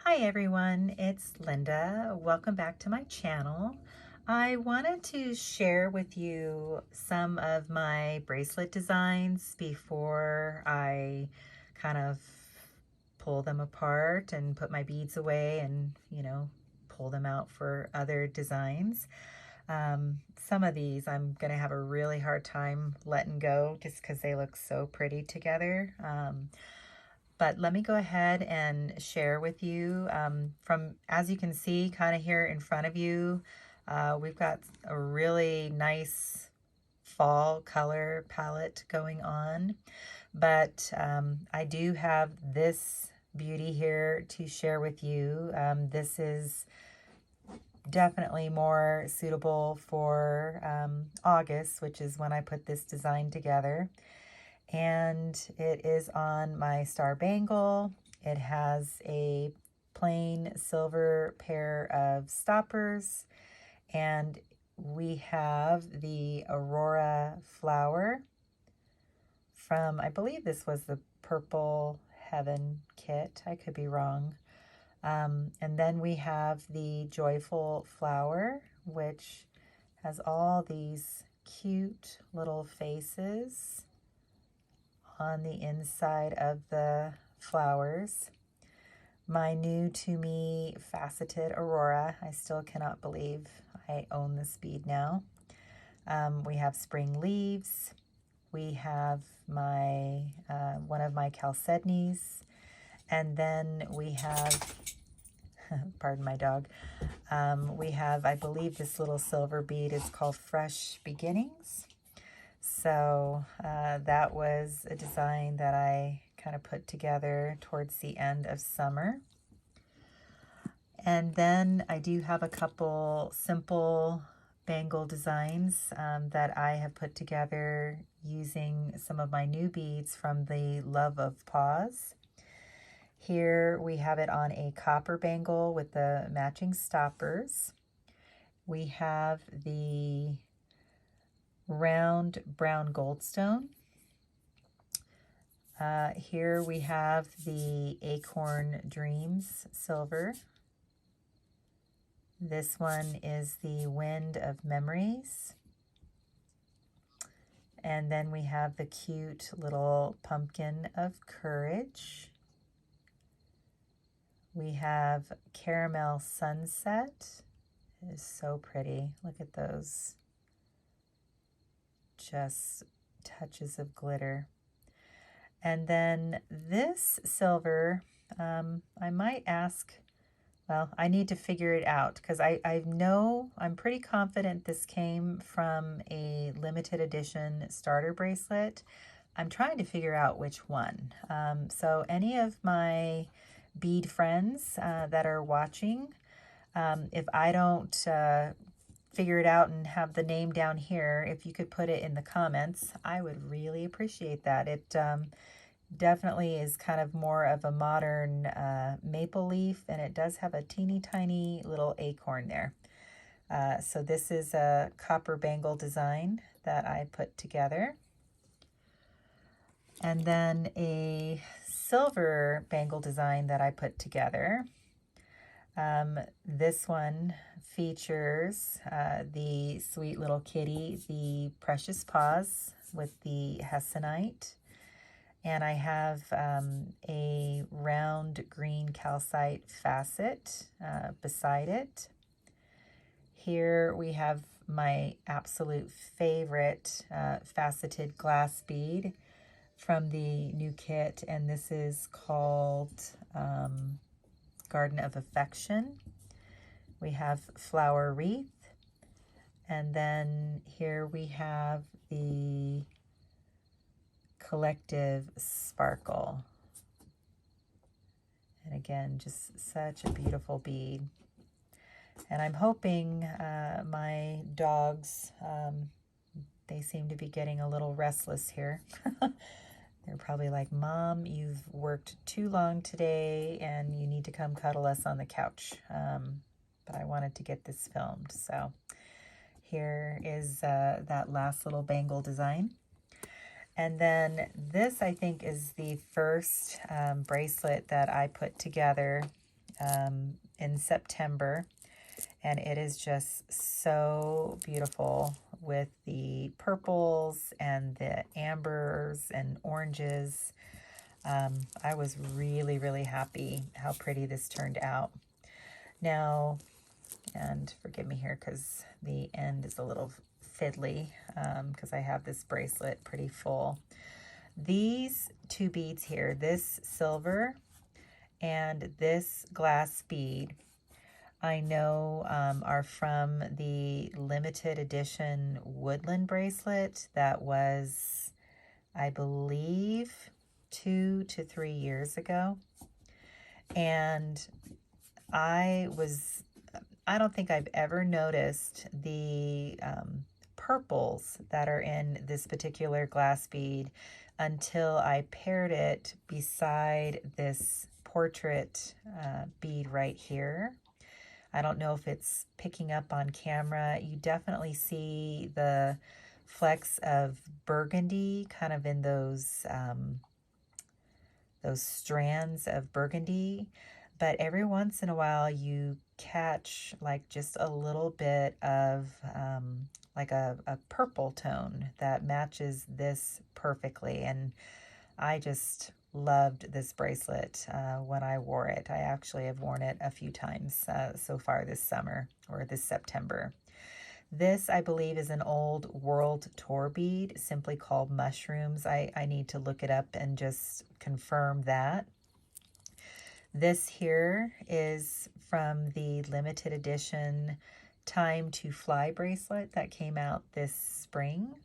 Hi everyone, it's Linda. Welcome back to my channel. I wanted to share with you some of my bracelet designs before I kind of pull them apart and put my beads away and, pull them out for other designs. Some of these I'm going to have a really hard time letting go just because they look so pretty together. But let me go ahead and share with you as you can see kind of here in front of you, we've got a really nice fall color palette going on. But I do have this beauty here to share with you. This is definitely more suitable for August, which is when I put this design together. And it is on my star bangle. It has a plain silver pair of stoppers, and we have the Aurora flower from, I believe this was the Purple Heaven kit. I could be wrong. And then we have the Joyful flower, which has all these cute little faces on the inside of the flowers. My new to me faceted Aurora. I still cannot believe I own this bead now. We have spring leaves. We have my one of my chalcedonies, and then we have pardon my dog. We have, I believe this little silver bead is called Fresh Beginnings. So that was a design that I kind of put together towards the end of summer. And then I do have a couple simple bangle designs that I have put together using some of my new beads from the Love of Paws. Here we have it on a copper bangle with the matching stoppers. We have the round brown goldstone. Here we have the Acorn Dreams silver. This one is the Wind of Memories. And then we have the cute little Pumpkin of Courage. We have Caramel Sunset. It is so pretty. Look at those. Just touches of glitter. And then this silver, I might ask, well, I need to figure it out because I know, I'm pretty confident this came from a limited edition starter bracelet. I'm trying to figure out which one. So any of my bead friends that are watching, if I don't figure it out and have the name down here, if you could put it in the comments, I would really appreciate that. It definitely is kind of more of a modern maple leaf, and it does have a teeny tiny little acorn there. So this is a copper bangle design that I put together. And then a silver bangle design that I put together. This one features the sweet little kitty, the Precious Paws with the hessonite. And I have a round green calcite facet beside it. Here we have my absolute favorite faceted glass bead from the new kit, and this is called Garden of Affection. We have Flower Wreath, and then here we have the Collective Sparkle. And again, just such a beautiful bead. And I'm hoping my dogs, they seem to be getting a little restless here. They're probably like, Mom, you've worked too long today and you need to come cuddle us on the couch. But I wanted to get this filmed. So here is that last little bangle design. And then this, I think, is the first bracelet that I put together in September, and it is just so beautiful with the purples and the ambers and oranges. I was really, really happy how pretty this turned out. Now, and forgive me here because the end is a little fiddly because I have this bracelet pretty full. These two beads here, this silver and this glass bead, I know are from the limited edition woodland bracelet that was, I believe, 2 to 3 years ago. And I don't think I've ever noticed the purples that are in this particular glass bead until I paired it beside this portrait bead right here. I don't know if it's picking up on camera. You definitely see the flecks of burgundy kind of in those strands of burgundy, but every once in a while you catch like just a little bit of like a purple tone that matches this perfectly. And I just loved this bracelet when I wore it. I actually have worn it a few times so far this summer or this September. This, I believe, is an old World Tour bead simply called Mushrooms. I need to look it up and just confirm that. This here is from the limited edition Time to Fly bracelet that came out this spring.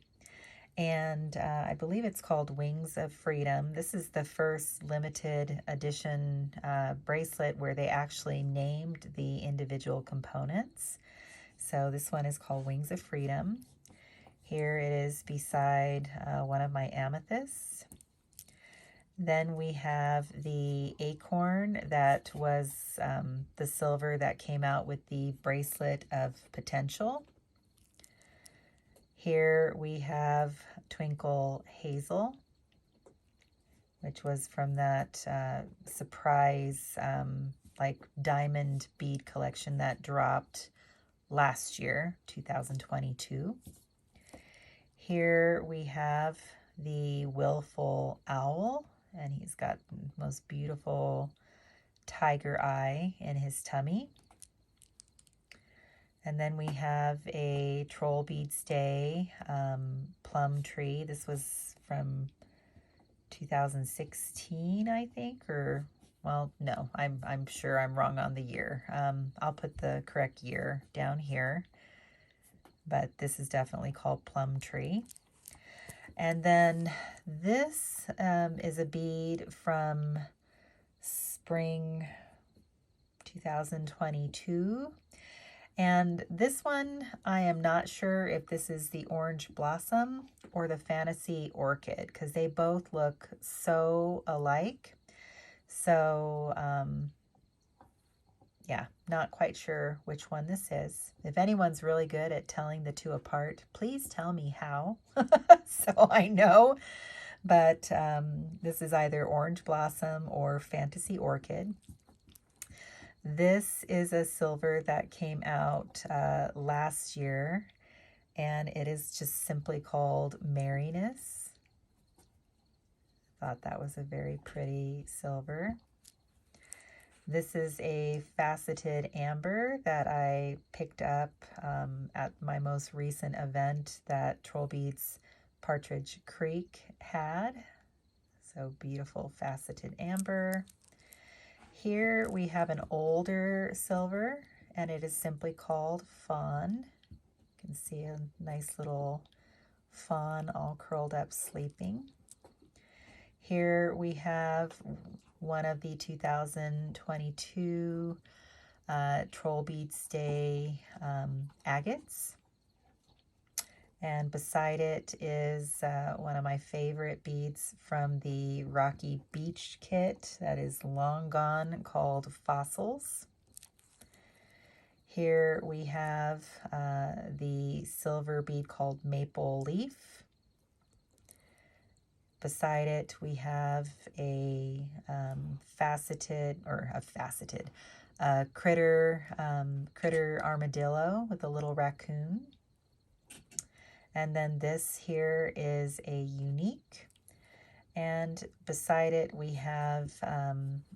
And I believe it's called Wings of Freedom. This is the first limited edition bracelet where they actually named the individual components. So this one is called Wings of Freedom. Here it is beside one of my amethysts. Then we have the acorn that was the silver that came out with the bracelet of potential. Here we have Twinkle Hazel, which was from that surprise like diamond bead collection that dropped last year, 2022. Here we have the Willful Owl, and he's got the most beautiful tiger eye in his tummy. And then we have a Trollbeads Day plum tree. This was from 2016, I think, or, well, no, I'm sure I'm wrong on the year. I'll put the correct year down here, but this is definitely called Plum Tree. And then this is a bead from spring 2022. And this one, I am not sure if this is the Orange Blossom or the Fantasy Orchid, because they both look so alike. So, yeah, not quite sure which one this is. If anyone's really good at telling the two apart, please tell me how so I know. But this is either Orange Blossom or Fantasy Orchid. This is a silver that came out last year, and it is just simply called Merriness. Thought that was a very pretty silver. This is a faceted amber that I picked up at my most recent event that Trollbeads Partridge Creek had. So beautiful faceted amber. Here we have an older silver, and it is simply called Fawn. You can see a nice little fawn all curled up sleeping. Here we have one of the 2022 Trollbeads Day agates. And beside it is one of my favorite beads from the Rocky Beach kit that is long gone, called Fossils. Here we have the silver bead called Maple Leaf. beside it, we have a critter armadillo with a little raccoon. And then this here is a unique. And beside it, we have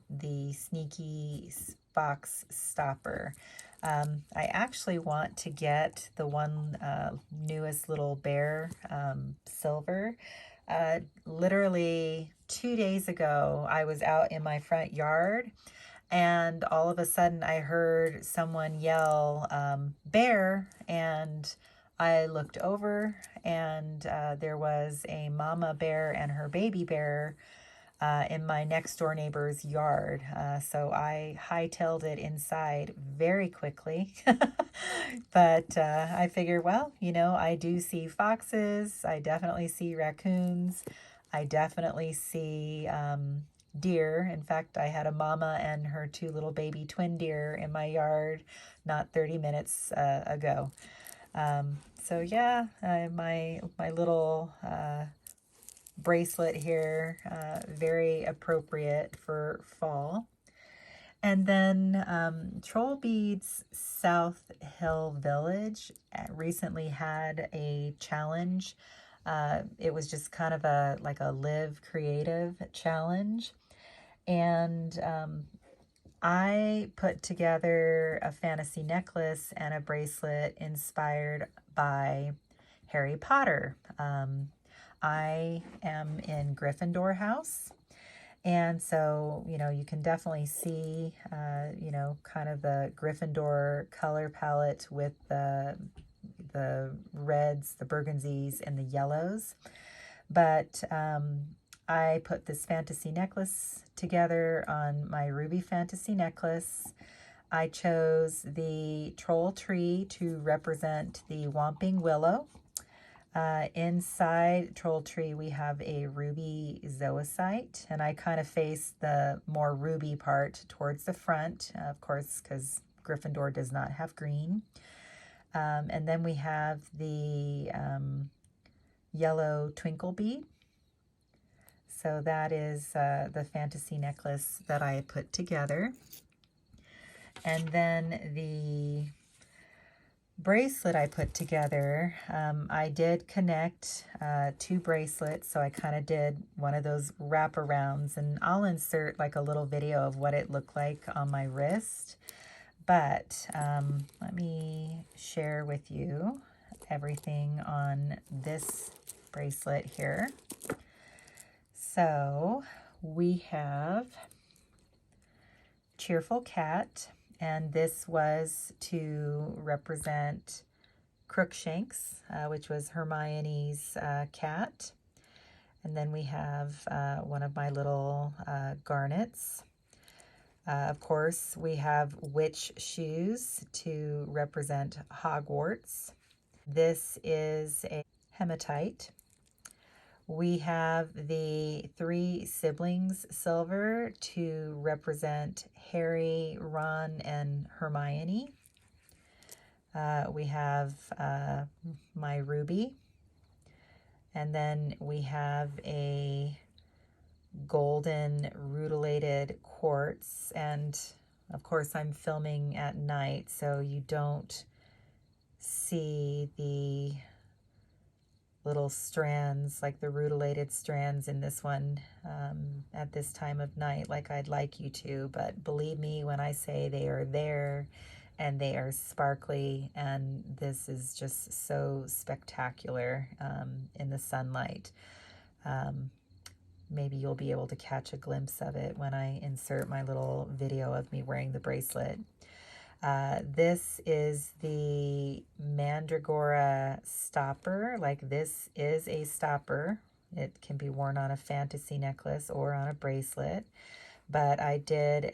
the sneaky box stopper. I actually want to get the one newest little bear, silver. Literally 2 days ago, I was out in my front yard, and all of a sudden I heard someone yell, bear, and I looked over, and there was a mama bear and her baby bear in my next door neighbor's yard. So I hightailed it inside very quickly. But I figured, well, you know, I do see foxes. I definitely see raccoons. I definitely see deer. In fact, I had a mama and her 2 little baby twin deer in my yard not 30 minutes ago. So yeah, my little bracelet here, very appropriate for fall. And then Trollbeads South Hill Village recently had a challenge. It was just kind of like a live creative challenge. And I put together a fantasy necklace and a bracelet inspired by Harry Potter. I am in Gryffindor house. And so, you know, you can definitely see, you know, kind of the Gryffindor color palette with the reds, the burgundies, and the yellows. But I put this fantasy necklace together on my ruby fantasy necklace. I chose the troll tree to represent the Whomping Willow. Inside Troll Tree, we have a ruby zoisite, and I kind of face the more ruby part towards the front, of course, because Gryffindor does not have green. And then we have the yellow twinkle bead. So that is the fantasy necklace that I put together. And then the bracelet I put together, I did connect 2 bracelets, so I kind of did one of those wraparounds, and I'll insert like a little video of what it looked like on my wrist. But let me share with you everything on this bracelet here. So we have Cheerful Cat, and this was to represent Crookshanks, which was Hermione's cat. And then we have one of my little garnets. Of course, we have witch shoes to represent Hogwarts. This is a hematite. We have the 3 siblings silver to represent Harry, Ron, and Hermione. We have my ruby. And then we have a golden rutilated quartz. And of course, I'm filming at night, so you don't see the little strands, like the rutilated strands in this one at this time of night like I'd like you to, but believe me when I say they are there and they are sparkly, and this is just so spectacular in the sunlight. Maybe you'll be able to catch a glimpse of it when I insert my little video of me wearing the bracelet. This is the Mandragora stopper. Like, this is a stopper. It can be worn on a fantasy necklace or on a bracelet. But I did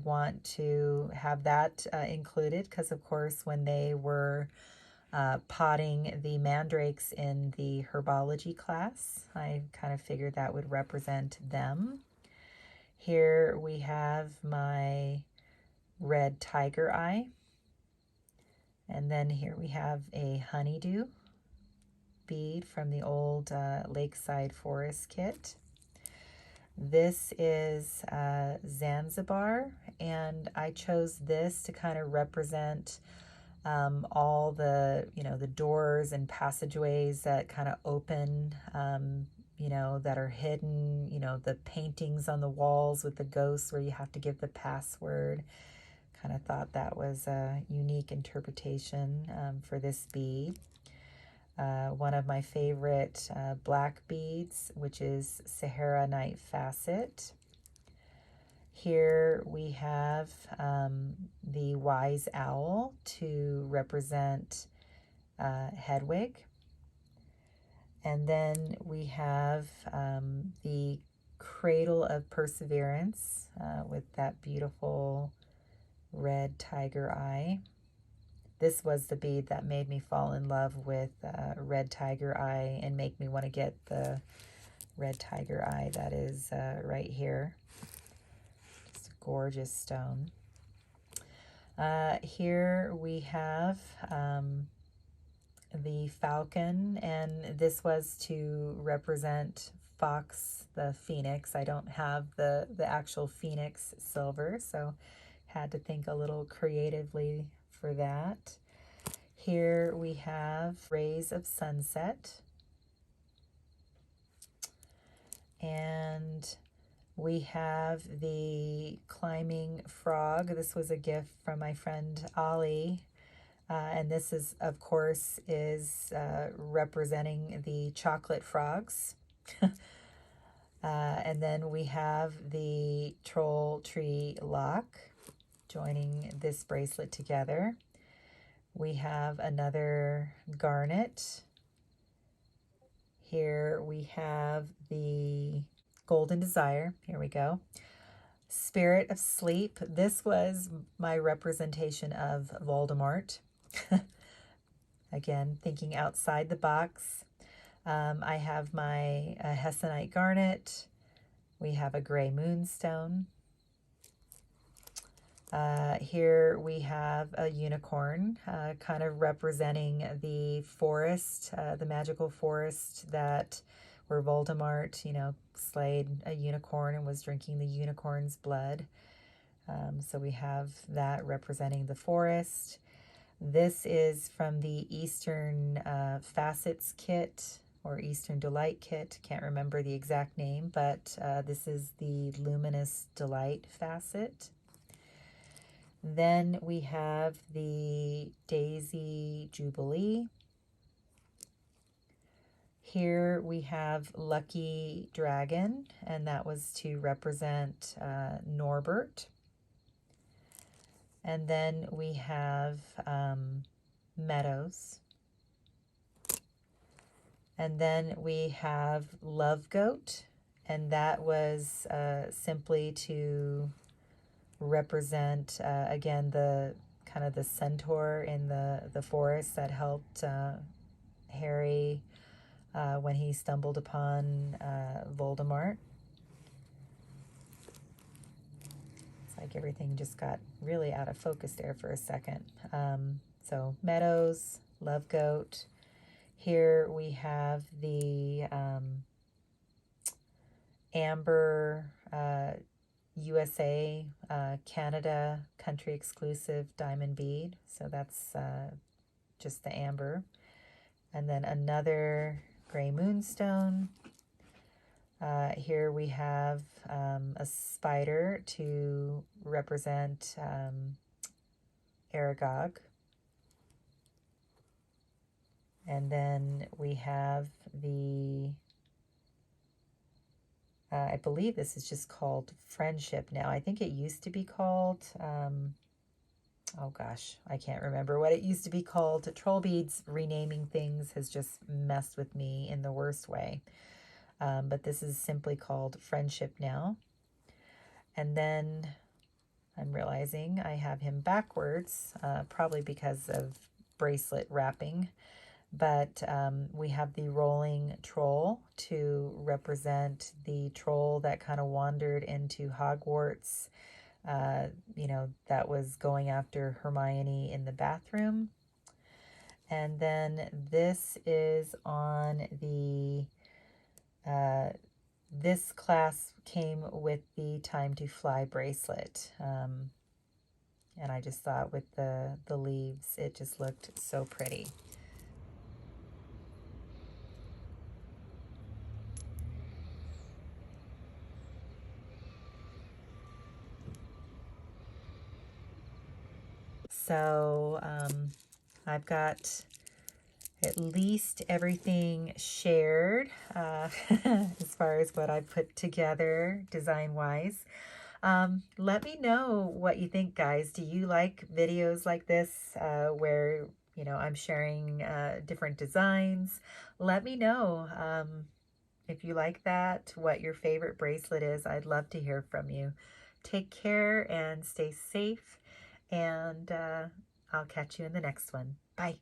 want to have that included because, of course, when they were potting the mandrakes in the herbology class, I kind of figured that would represent them. Here we have my red tiger eye, and then here we have a honeydew, bead from the old Lakeside Forest kit. This is Zanzibar, and I chose this to kind of represent all the, the doors and passageways that kind of open, that are hidden, the paintings on the walls with the ghosts where you have to give the password. Kind of thought that was a unique interpretation for this bead. One of my favorite black beads, which is Sahara Night Facet. Here we have the Wise Owl to represent Hedwig. And then we have the Cradle of Perseverance with that beautiful red tiger eye. This was the bead that made me fall in love with red tiger eye and make me want to get the red tiger eye that is right here. Just a gorgeous stone. Here we have the falcon, and this was to represent Fox the Phoenix. I don't have the actual Phoenix silver, so had to think a little creatively for that. Here we have Rays of Sunset. And we have the Climbing Frog. This was a gift from my friend Ollie. And this is, of course, is representing the chocolate frogs. And then we have the Troll Tree Lock joining this bracelet together. We have another garnet. Here we have the Golden Desire. Here we go. Spirit of Sleep. This was my representation of Voldemort. Again, thinking outside the box. I have my Hessonite garnet. We have a gray moonstone. Here we have a unicorn, kind of representing the forest, the magical forest that where Voldemort, slayed a unicorn and was drinking the unicorn's blood. So we have that representing the forest. This is from the Eastern Facets kit or Eastern Delight kit. Can't remember the exact name, but this is the Luminous Delight facet. Then we have the Daisy Jubilee. Here we have Lucky Dragon, and that was to represent Norbert. And then we have Meadows. And then we have Love Goat, and that was simply to represent, again, the kind of the centaur in the forest that helped Harry when he stumbled upon Voldemort. It's like everything just got really out of focus there for a second. So Meadows, Love Goat. Here we have the Amber USA, Canada country exclusive diamond bead. So that's just the amber. And then another gray moonstone. Here we have a spider to represent Aragog. And then we have the I believe this is just called Friendship now. I think it used to be called, oh gosh, I can't remember what it used to be called. Trollbeads renaming things has just messed with me in the worst way. But this is simply called Friendship now. And then I'm realizing I have him backwards, probably because of bracelet wrapping. But we have the rolling troll to represent the troll that kind of wandered into Hogwarts, that was going after Hermione in the bathroom. And then this is on the, this class came with the Time to Fly bracelet. And I just thought with the leaves, it just looked so pretty. So I've got at least everything shared as far as what I put together design-wise. Let me know what you think, guys. Do you like videos like this where, you know, I'm sharing different designs? Let me know if you like that, what your favorite bracelet is. I'd love to hear from you. Take care and stay safe, and I'll catch you in the next one. Bye.